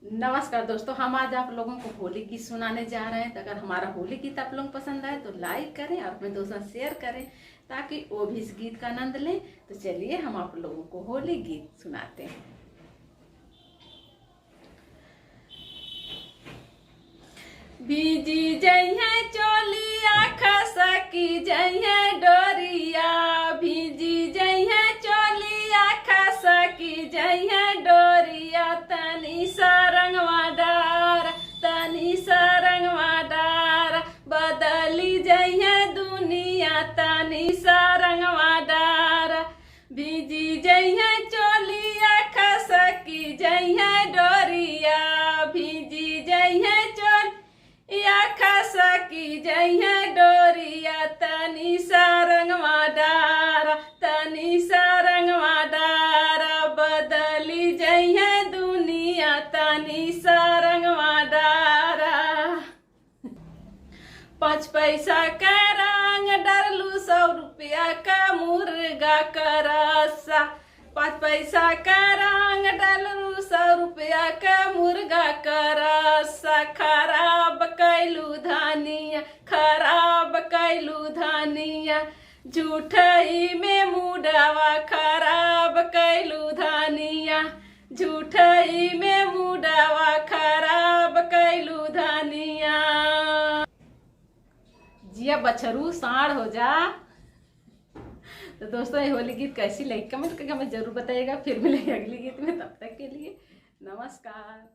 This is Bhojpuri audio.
नमस्कार दोस्तों, हम आज आप लोगों को होली गीत सुनाने जा रहे हैं। तो अगर हमारा होली गीत आप लोगों को पसंद आए तो लाइक करें और अपने दोस्तों से शेयर करें ताकि वो भी इस गीत का आनंद लें। तो चलिए हम आप लोगों को होली गीत सुनाते हैं। बीजी जइहे चोलिया खसकी जइहे डोरिया, भीजी जइहे चोलिया खसकी जइहे डोरिया। तनी सरंगवा डार, तनी सरंगवा डार, बदली जइहे दुनिया तनी सरंगवा डार। भीजी जइहे चोलिया खसकी जइहे डोरिया, भीजी जइहे या खसकी जइहे डोरिया। तनी सरंगवा डार, तनी सरंगवा डार, बदली जइहे दुनिया तनी सरंगवा डार। 5 पैसा का रंग डरलू 100 रुपया का मुर्गा का रसा। 5 पैसा का रंग डलू 100 रुपया का मुर्गा का रसा। खराब कैलू धानिया, खराब कैलू धानिया, झूठई में मुडवा खराब कैलू धानिया, झूठई में मुडवा खराब कैलू धानिया। जिया बछरू साढ़ हो जा। तो दोस्तों, ये होली गीत कैसी लगी कमेंट करके हमें जरूर बताइएगा। फिर मिलेंगे अगली गीत में, तब तक के लिए नमस्कार।